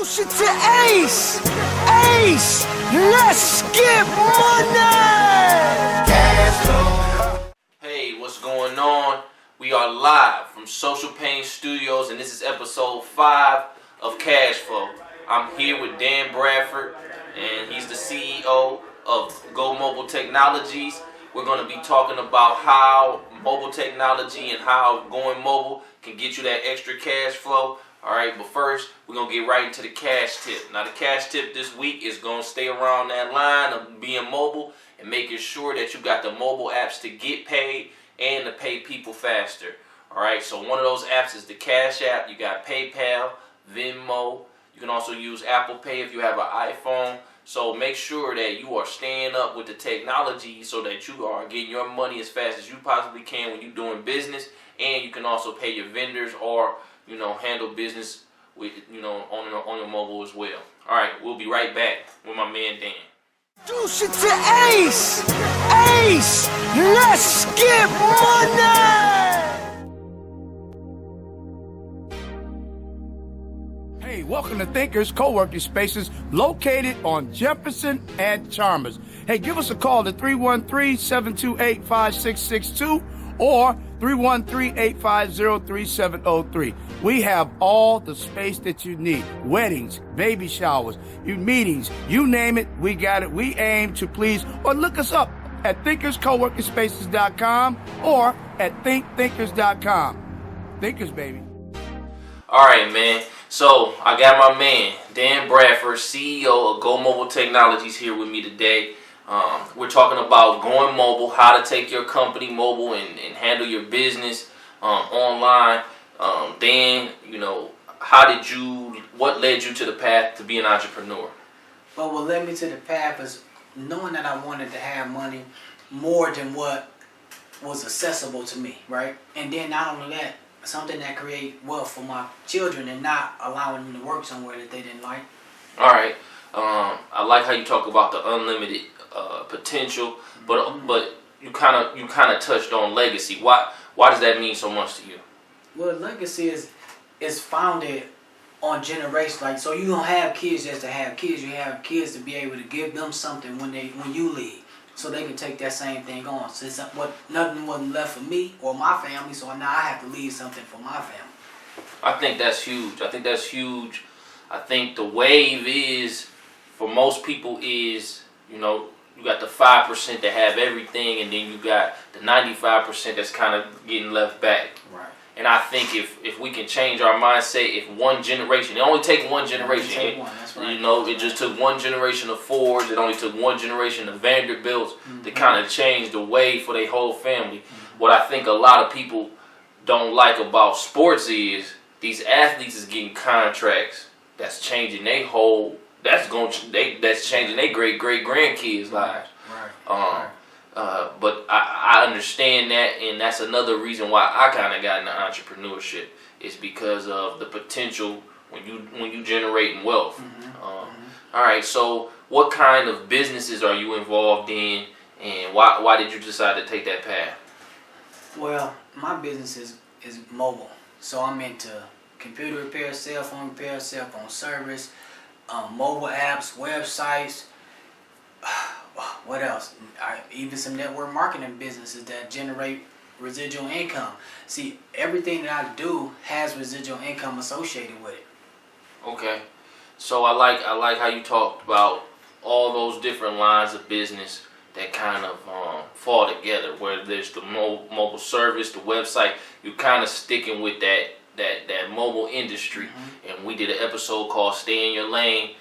Shit to Ace! Ace! Let's get money! Cash flow. Hey, what's going on? We are live from Social Pain Studios, and this is episode 5 of Cash Flow. I'm here with Dan Bradford, and he's the CEO of Go Mobile Technologies. We're going to be talking about how mobile technology and how going mobile can get you that extra cash flow. Alright, but first, we're going to get right into the cash tip. Now, the cash tip this week is going to stay around that line of being mobile and making sure that you got the mobile apps to get paid and to pay people faster. Alright, so one of those apps is the Cash App. You got PayPal, Venmo. You can also use Apple Pay if you have an iPhone. So make sure that you are staying up with the technology so that you are getting your money as fast as you possibly can when you're doing business. And you can also pay your vendors or handle business with, on your mobile as well. All right, we'll be right back with my man Dan. Do shit to Ace! Ace! Let's get money! Hey, welcome to Thinkers Co-working Spaces located on Jefferson and Chalmers. Hey, give us a call at 313-728-5662 or 313-850-3703. We have all the space that you need. Weddings, baby showers, meetings, you name it, we got it. We aim to please, or look us up at thinkerscoworkingspaces.com or at thinkthinkers.com. Thinkers, baby. All right, man. So I got my man, Dan Bradford, CEO of Go Mobile Technologies, here with me today. We're talking about going mobile, how to take your company mobile and handle your business online. Dan, what led you to the path to be an entrepreneur? Well, what led me to the path is knowing that I wanted to have money more than what was accessible to me, right? And then not only that, something that create wealth for my children and not allowing them to work somewhere that they didn't like. All right. I like how you talk about the unlimited potential, but you kind of touched on legacy. Why does that mean so much to you? Well, legacy is founded on generations. Like, so you don't have kids just to have kids. You have kids to be able to give them something when you leave, so they can take that same thing on. So it's nothing wasn't left for me or my family, so now I have to leave something for my family. I think that's huge. I think the wave is, for most people, is, you got the 5% that have everything, and then you got the 95% that's kind of getting left back. Right. And I think if we can change our mindset, if one generation, it only takes one generation. That's right. It just took one generation of Fords. It only took one generation of Vanderbilts to kind of change the way for their whole family. What I think a lot of people don't like about sports is these athletes is getting contracts that's changing their whole. That's changing their great grandkids' lives. Right. But I understand that, and that's another reason why I kind of got into entrepreneurship. Is because of the potential when you generating wealth. All right. So, what kind of businesses are you involved in, and why did you decide to take that path? Well, my business is mobile, so I'm into computer repair, cell phone repair, cell phone service, mobile apps, websites. What else? Even some network marketing businesses that generate residual income. See, everything that I do has residual income associated with it. Okay, so I like how you talked about all those different lines of business that kind of fall together. Where there's the mobile service, the website, you're kind of sticking with that mobile industry. And we did an episode called "Stay in Your Lane,"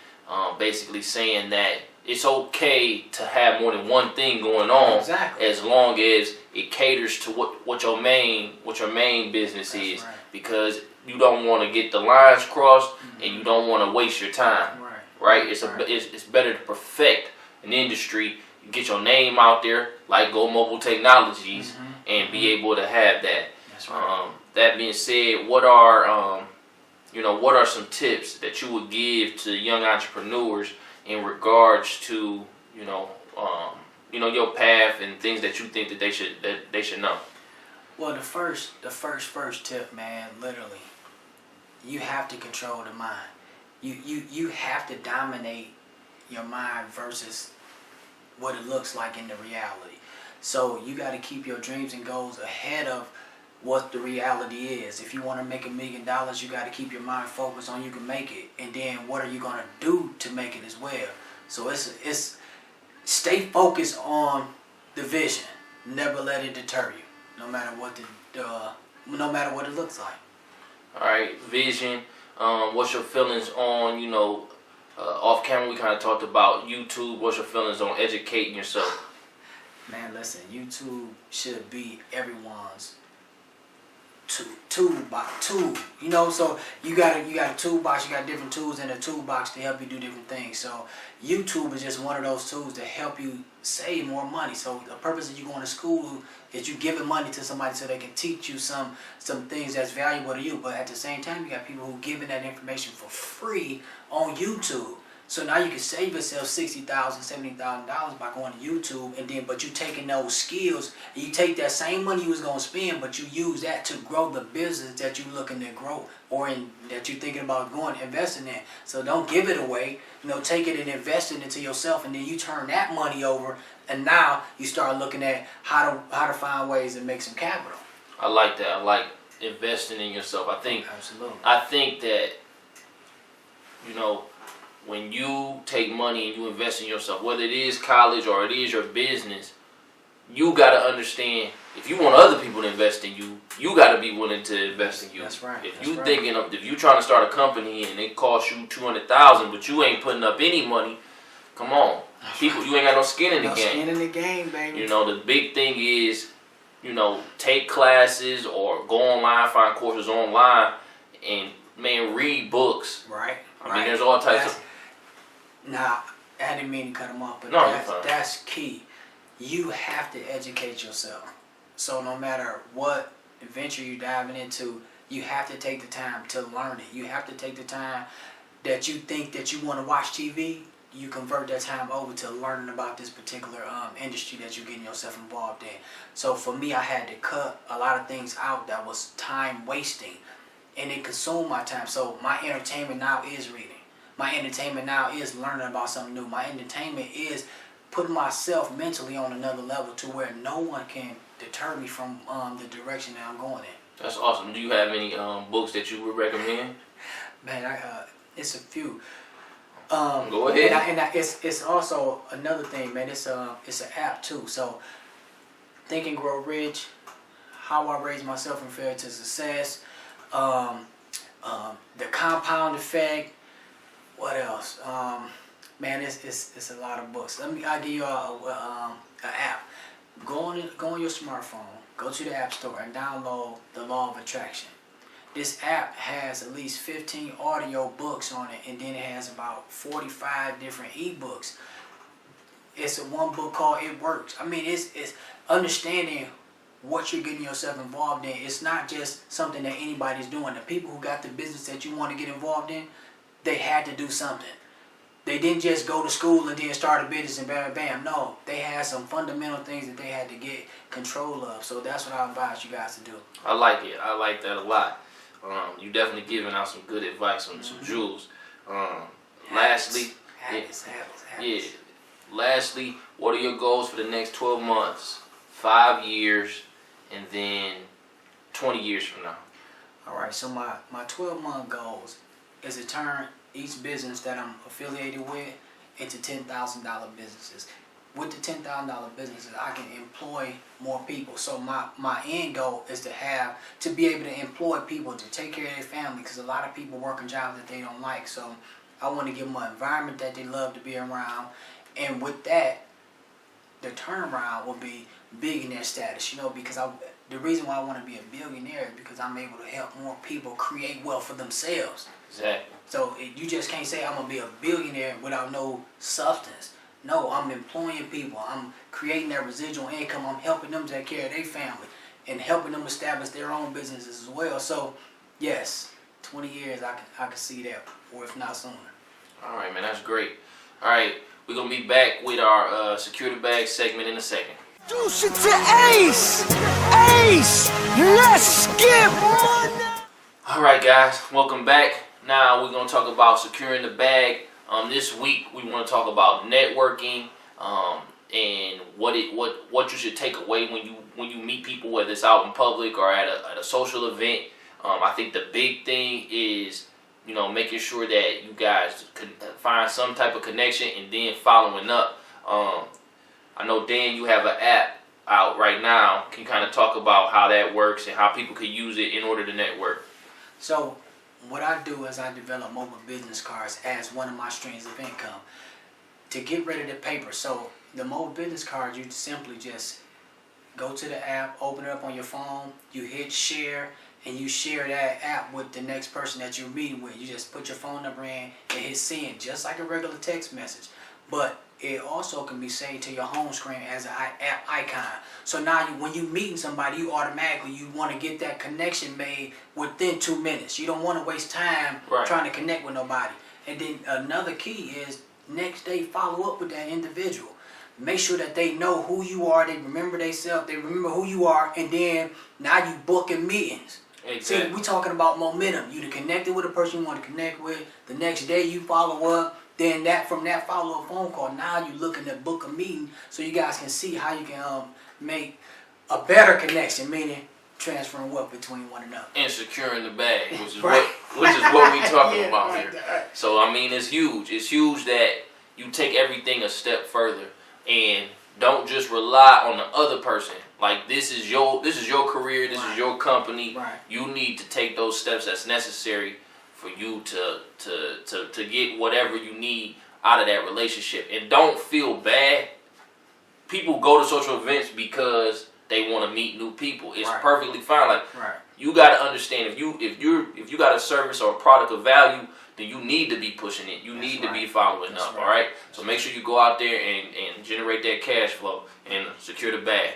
basically saying that it's okay to have more than one thing going on, exactly, as long as it caters to what your main business That's is, right. Because you don't want to get the lines crossed and you don't want to waste your time. Right? It's better to perfect an industry, get your name out there, like Go Mobile Technologies, and be able to have that. That's right. That being said, what are some tips that you would give to young entrepreneurs in regards to your path and things that you think that they should know? Well, the first tip, man, literally, you have to control the mind. You have to dominate your mind versus what it looks like in the reality. So you got to keep your dreams and goals ahead of what the reality is. If you want to make $1 million, you got to keep your mind focused on you can make it, and then what are you going to do to make it as well. So it's stay focused on the vision. Never let it deter you, no matter what no matter what it looks like. All right, vision. What's your feelings on, off camera we kind of talked about YouTube. What's your feelings on educating yourself? Man, listen, YouTube should be everyone's tool. So you got a toolbox, you got different tools in the toolbox to help you do different things. So YouTube is just one of those tools to help you save more money. So the purpose of you going to school is you giving money to somebody so they can teach you some things that's valuable to you. But at the same time, you got people who giving that information for free on YouTube. So now you can save yourself $60,000, $70,000 by going to YouTube, and then but you taking those skills and you take that same money you was gonna spend, but you use that to grow the business that you looking to grow or that you're thinking about investing in. So don't give it away. Take it and invest it into yourself, and then you turn that money over, and now you start looking at how to find ways to make some capital. I like that. I like investing in yourself. Absolutely. I think that when you take money and you invest in yourself, whether it is college or it is your business, you got to understand, if you want other people to invest in you, you got to be willing to invest in you. That's right. If you trying to start a company and it costs you $200,000, but you ain't putting up any money, come on. People, you ain't got no skin in the game. Skin in the game, baby. The big thing is, take classes or go online, find courses online, and read books. Right. I mean, there's all types of. Nah, I didn't mean to cut him off, but No, that's key. You have to educate yourself. So no matter what adventure you're diving into, you have to take the time to learn it. You have to take the time that you think that you want to watch TV, you convert that time over to learning about this particular industry that you're getting yourself involved in. So for me, I had to cut a lot of things out that was time wasting, and it consumed my time. So my entertainment now is reading. My entertainment now is learning about something new. My entertainment is putting myself mentally on another level to where no one can deter me from the direction that I'm going in. That's awesome. Do you have any books that you would recommend? Man, it's a few. Go ahead. And it's also another thing, man. It's an app too. So Think and Grow Rich, How I Raised Myself from Failure to Success, The Compound Effect. What else? Man, it's a lot of books. I'll give you an app. Go on your smartphone. Go to the App Store and download The Law of Attraction. This app has at least 15 audio books on it, and then it has about 45 different ebooks. It's one book called It Works. I mean, it's understanding what you're getting yourself involved in. It's not just something that anybody's doing. The people who got the business that you want to get involved in, they had to do something. They didn't just go to school and then start a business and bam, bam. No, they had some fundamental things that they had to get control of. So that's what I advise you guys to do. I like it. I like that a lot. You definitely giving out some good advice on some jewels. Lastly, Lastly, what are your goals for the next 12 months, 5 years, and then 20 years from now? All right. So my 12-month goals is to turn each business that I'm affiliated with into $10,000 businesses. With the $10,000 businesses, I can employ more people. So my end goal is to be able to employ people to take care of their family, because a lot of people work in jobs that they don't like. So I want to give them an environment that they love to be around, and with that, the turnaround will be billionaire status. Because the reason why I want to be a billionaire is because I'm able to help more people create wealth for themselves. Exactly. So you just can't say I'm going to be a billionaire without no substance. No, I'm employing people. I'm creating their residual income. I'm helping them take care of their family and helping them establish their own businesses as well. So, yes, 20 years I can see that, or if not sooner. All right, man, that's great. All right, we're going to be back with our security bag segment in a second. Juice it to Ace! Ace! Let's get money! All right, guys, welcome back. Now we're gonna talk about securing the bag. This week we want to talk about networking and what you should take away when you meet people, whether it's out in public or at a social event. I think the big thing is, making sure that you guys can find some type of connection and then following up. I know, Dan, you have an app out right now. Can you kind of talk about how that works and how people could use it in order to network? So what I do is I develop mobile business cards as one of my streams of income to get rid of the paper. So the mobile business cards, you simply just go to the app, open it up on your phone, you hit share, and you share that app with the next person that you're meeting with. You just put your phone number in and hit send, just like a regular text message. But it also can be saved to your home screen as an app icon. So now when you're meeting somebody, you want to get that connection made within 2 minutes. You don't want to waste time trying to connect with nobody. And then another key is next day follow up with that individual. Make sure that they know who you are, they remember themselves, they remember who you are, and then now you booking meetings. Exactly. See, we talking about momentum. You connected with a person you want to connect with. The next day you follow up. Then from that follow-up phone call, now you're looking to book a meeting so you guys can see how you can make a better connection, meaning transferring wealth between one another. And securing the bag, which is Right. what we talking about right, here. right. So I mean, it's huge. It's huge that you take everything a step further and don't just rely on the other person. Like this is your career, this is your company. Right. You need to take those steps that's necessary for you to get whatever you need out of that relationship. And don't feel bad. People go to social events because they want to meet new people. It's perfectly fine. Like you got to understand, if you got a service or a product of value, then you need to be pushing it. You need to be following up. All right. So make sure you go out there and generate that cash flow and secure the bag.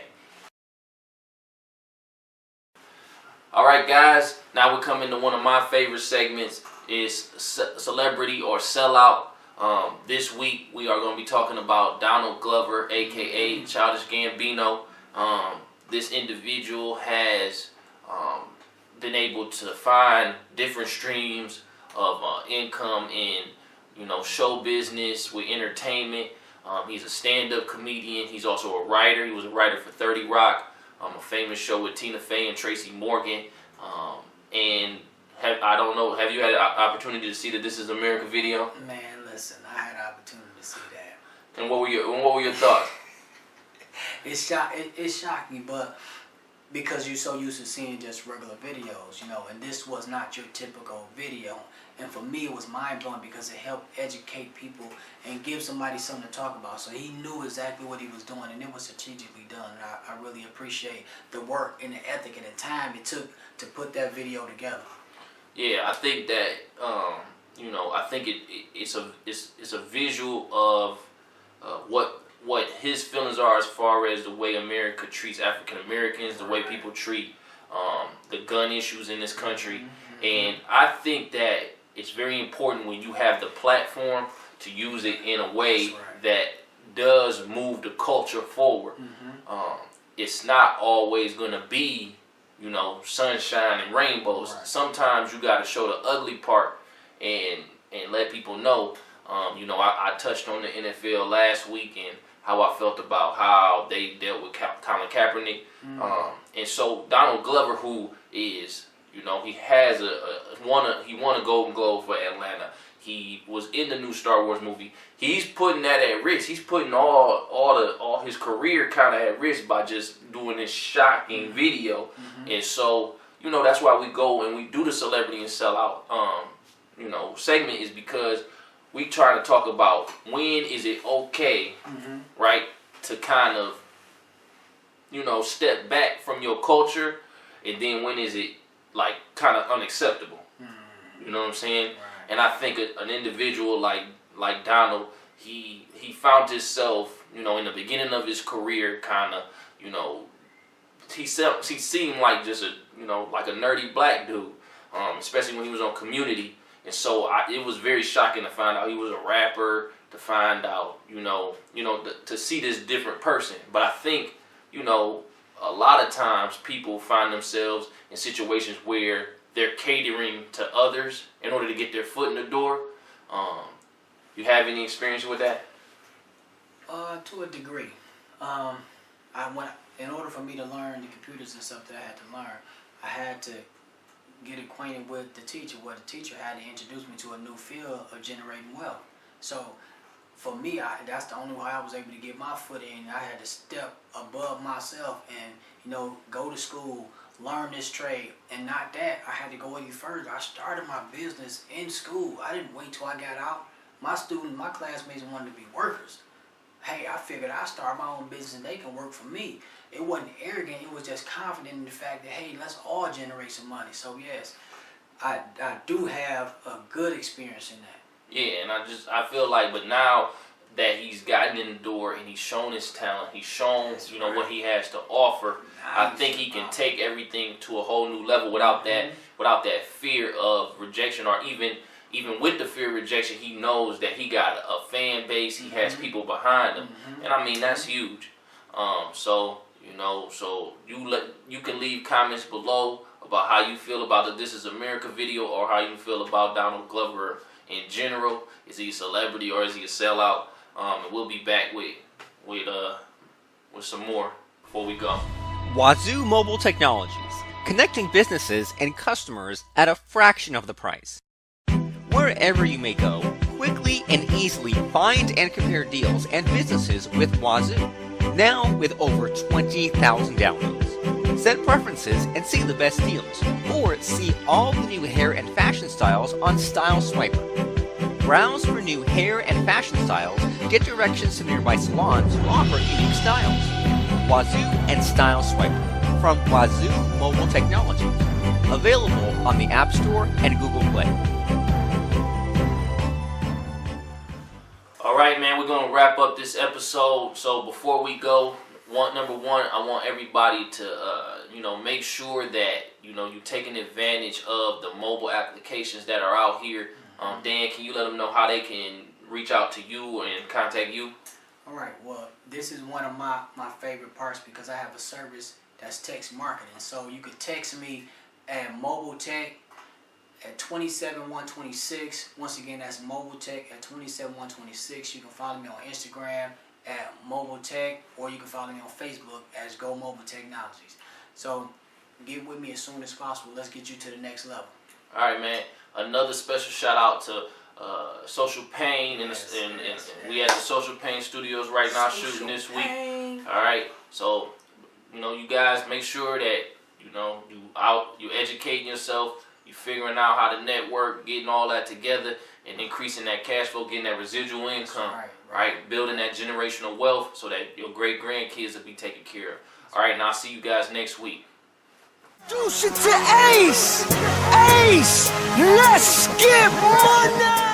All right, guys. Now we're coming to one of my favorite segments, is celebrity or sellout. This week we are going to be talking about Donald Glover, aka Childish Gambino. This individual has been able to find different streams of income in show business, with entertainment. He's a stand-up comedian. He's also a writer. He was a writer for 30 Rock. A famous show with Tina Fey and Tracy Morgan. And have you had an opportunity to see the This Is America video? Man, listen, I had an opportunity to see that. And what were your thoughts? It shocked me, but because you're so used to seeing just regular videos, and this was not your typical video. And for me, it was mind-blowing because it helped educate people and give somebody something to talk about. So he knew exactly what he was doing, and it was strategically done. And I really appreciate the work and the ethic and the time it took to put that video together. Yeah, I think that I think it's a visual of what his feelings are as far as the way America treats African Americans, the way people treat the gun issues in this country. And I think that it's very important when you have the platform to use it in a way that does move the culture forward. It's not always going to be, sunshine and rainbows. Sometimes you got to show the ugly part and let people know. I touched on the NFL last week and how I felt about how they dealt with Colin Kaepernick. And so Donald Glover, who is, he has won a Golden Globe for Atlanta. He was in the new Star Wars movie. He's putting that at risk. He's putting all his career kind of at risk by just doing this shocking video. And so, that's why we go and we do the celebrity and sellout segment, is because we try to talk about when is it okay, right, to kind of, step back from your culture, and then when is it like kind of unacceptable. You know what I'm saying? And I think an individual like Donald, he found himself, in the beginning of his career, kind of, he seemed like just like a nerdy black dude, especially when he was on Community. And so it was very shocking to find out he was a rapper, to find out, to see this different person. But I think, a lot of times people find themselves in situations where they're catering to others in order to get their foot in the door. You have any experience with that? To a degree. In order for me to learn the computers and stuff that I had to learn, I had to get acquainted with the teacher, where the teacher had to introduce me to a new field of generating wealth. So for me, that's the only way I was able to get my foot in. I had to step above myself and, go to school, learn this trade. And not that, I had to go any further. I started my business in school. I didn't wait till I got out. My classmates wanted to be workers. Hey, I figured I'd start my own business and they can work for me. It wasn't arrogant, it was just confident in the fact that, hey, let's all generate some money. So yes, I do have a good experience in that. Yeah, and I feel like, but now that he's gotten in the door and he's shown his talent, he's shown, what he has to offer, I think he can take everything to a whole new level without that fear of rejection, or even with the fear of rejection, he knows that he got a fan base, he has people behind him, and I mean, that's huge. So you can leave comments below about how you feel about the This Is America video, or how you feel about Donald Glover in general. Is he a celebrity or is he a sellout? And we'll be back with some more before we go. Wazoo Mobile Technologies, connecting businesses and customers at a fraction of the price. Wherever you may go, quickly and easily find and compare deals and businesses with Wazoo. Now with over 20,000 downloads. Set preferences and see the best deals, or see all the new hair and fashion styles on Style Swiper. Browse for new hair and fashion styles, get directions to nearby salons who offer unique styles. Wazoo and Style Swiper from Wazoo Mobile Technologies. Available on the App Store and Google Play. Alright, man, we're going to wrap up this episode. So before we go, number one, I want everybody to, make sure that, you're taking advantage of the mobile applications that are out here. Dan, can you let them know how they can reach out to you and contact you? All right, well, this is one of my favorite parts, because I have a service that's text marketing. So you could text me at Mobile Tech at 27126. Once again, that's Mobile Tech at 27126. You can follow me on Instagram at Mobile Tech, or you can follow me on Facebook as Go Mobile Technologies. So get with me as soon as possible. Let's get you to the next level. All right, man. Another special shout out to Social Pain, and we at the Social Pain Studios right now shooting this week. All right, so you guys make sure that you educating yourself, you figuring out how to network, getting all that together, and increasing that cash flow, getting that residual income, right? Building that generational wealth so that your great grandkids will be taken care of. All right, and I'll see you guys next week. Juice it to Ace! Ace! Let's get money!